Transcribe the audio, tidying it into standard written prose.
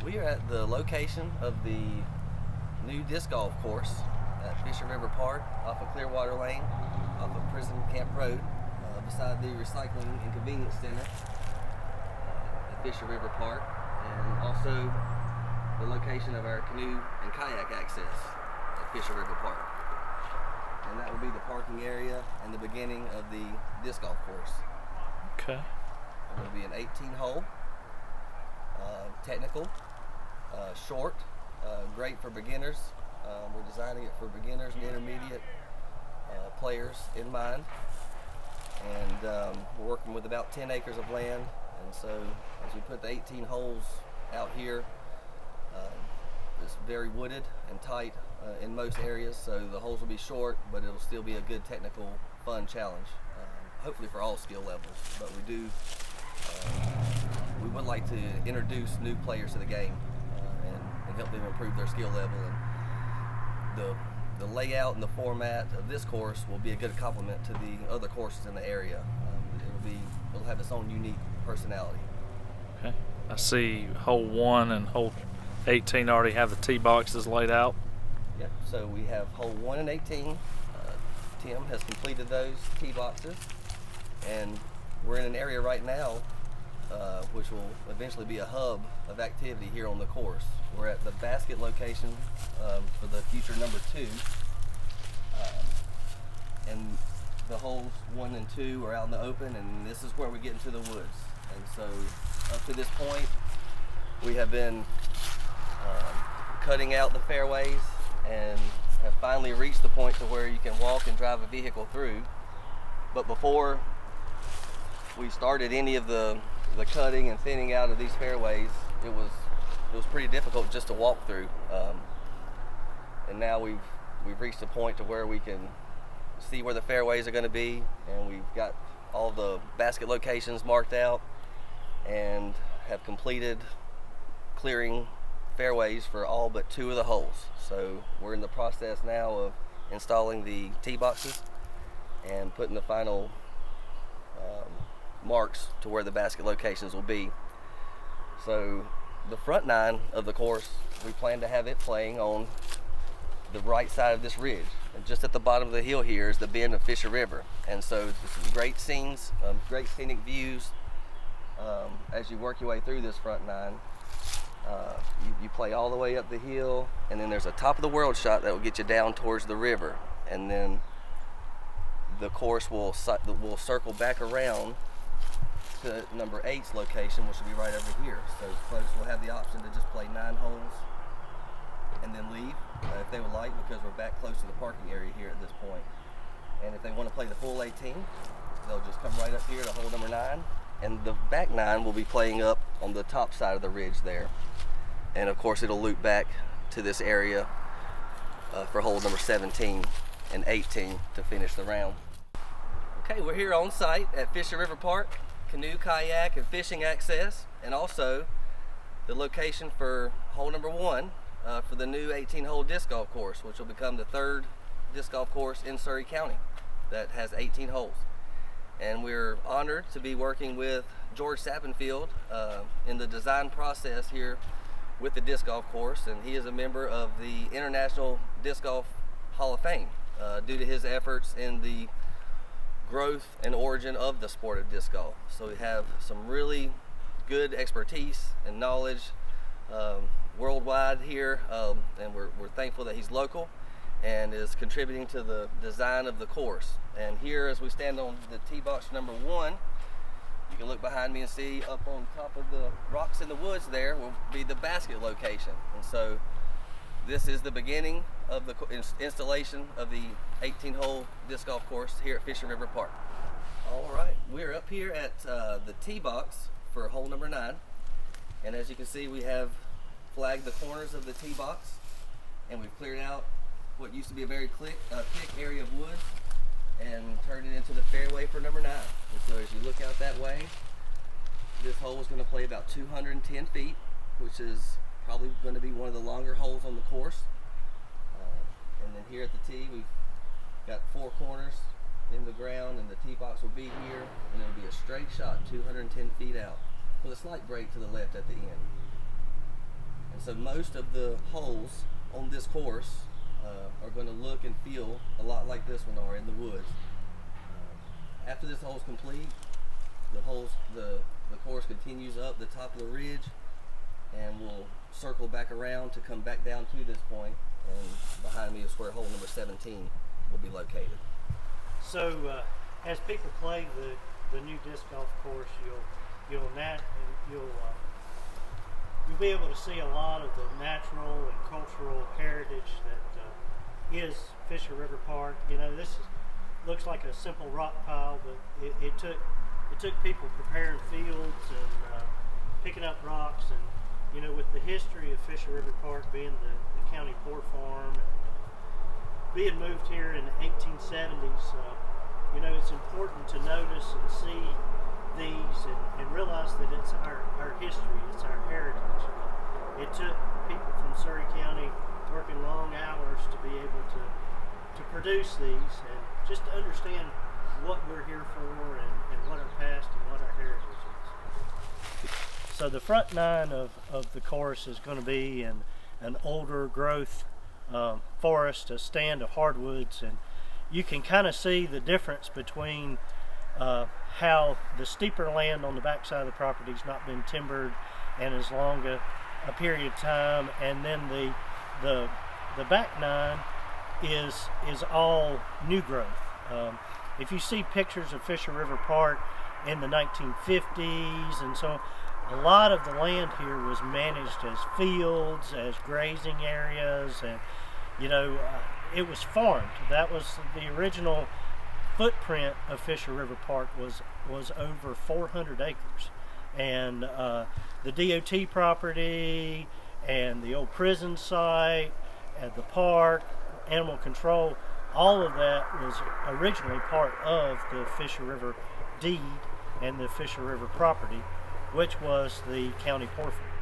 We are at the location of the new disc golf course at Fisher River Park off of Clearwater Lane, off of Prison Camp Road, beside the Recycling and Convenience Center at Fisher River Park, and also the location of our canoe and kayak access at Fisher River Park. And that will be the parking area and the beginning of the disc golf course. Okay. It will be an 18-hole, technical, short, great for beginners. We're designing it for beginners and intermediate players in mind. And we're working with about 10 acres of land. And so as we put the 18 holes out here, it's very wooded and tight in most areas. So the holes will be short, but it'll still be a good technical, fun challenge. Hopefully for all skill levels. But we would like to introduce new players to the game and help them improve their skill level. And the layout and the format of this course will be a good complement to the other courses in the area. It'll have its own unique personality. Okay. I see hole 1 and hole 18 already have the tee boxes laid out. Yep. So we have hole 1 and 18. Tim has completed those tee boxes, and we're in an area right now which will eventually be a hub of activity here on the course. We're at the basket location for the future number 2, and the holes 1 and 2 are out in the open, and this is where we get into the woods. And so up to this point, we have been cutting out the fairways and have finally reached the point to where you can walk and drive a vehicle through. But before we started any of the cutting and thinning out of these fairways, it was pretty difficult just to walk through. And now we've reached a point to where we can see where the fairways are going to be, and we've got all the basket locations marked out and have completed clearing fairways for all but 2 of the holes. So we're in the process now of installing the tee boxes and putting the final marks to where the basket locations will be. So the front 9 of the course, we plan to have it playing on the right side of this ridge. And just at the bottom of the hill here is the bend of Fisher River. And so this is great scenes, great scenic views. As you work your way through this front 9, you play all the way up the hill, and then there's a top of the world shot that will get you down towards the river. And then the course will circle back around to number 8's location, which will be right over here. So folks will have the option to just play 9 holes and then leave if they would like, because we're back close to the parking area here at this point. And if they want to play the full 18, they'll just come right up here to hole number 9, and the back 9 will be playing up on the top side of the ridge there. And of course it'll loop back to this area for hole number 17 and 18 to finish the round. Okay, we're here on site at Fisher River Park, canoe, kayak, and fishing access, and also the location for hole number 1 for the new 18-hole disc golf course, which will become the 3rd disc golf course in Surry County that has 18 holes. And we're honored to be working with George Sappenfield in the design process here with the disc golf course, and he is a member of the International Disc Golf Hall of Fame due to his efforts in the growth and origin of the sport of disc golf. So we have some really good expertise and knowledge worldwide here, and we're thankful that he's local and is contributing to the design of the course. And here, as we stand on the tee box number 1, you can look behind me and see up on top of the rocks in the woods there will be the basket location. And so this is the beginning of the installation of the 18-hole disc golf course here at Fisher River Park. All right, we're up here at the tee box for hole number 9. And as you can see, we have flagged the corners of the tee box, and we've cleared out what used to be a very thick area of woods and turned it into the fairway for number 9. And so as you look out that way, this hole is going to play about 210 feet, which is probably going to be one of the longer holes on the course. And then here at the tee, we've got 4 corners in the ground, and the tee box will be here, and it'll be a straight shot 210 feet out with a slight break to the left at the end. So most of the holes on this course are going to look and feel a lot like this one are in the woods. After this hole's complete, the course continues up the top of the ridge, and we'll circle back around to come back down to this point, and behind me is where hole number 17 will be located. So as people play the new disc golf course, you'll be able to see a lot of the natural and cultural heritage that is Fisher River Park. You know, looks like a simple rock pile, but it took people preparing fields and picking up rocks, and you know, with the history of Fisher River Park being the county poor farm and being moved here in the 1870s, you know, it's important to notice and see these and realize that it's our history, it's our heritage. It took people from Surry County working long hours to be able to produce these, and just to understand what we're here for and what our past and what our heritage is. So the front nine of the course is going to be an older growth forest, a stand of hardwoods, and you can kind of see the difference between how the steeper land on the back side of the property has not been timbered and as long a period of time, and then the back nine is all new growth. If you see pictures of Fisher River Park in the 1950s and so on, a lot of the land here was managed as fields, as grazing areas, and you know, it was farmed. That was the original footprint of Fisher River Park was over 400 acres, and the DOT property and the old prison site and the park, animal control, all of that was originally part of the Fisher River deed and the Fisher River property, which was the county poor farm.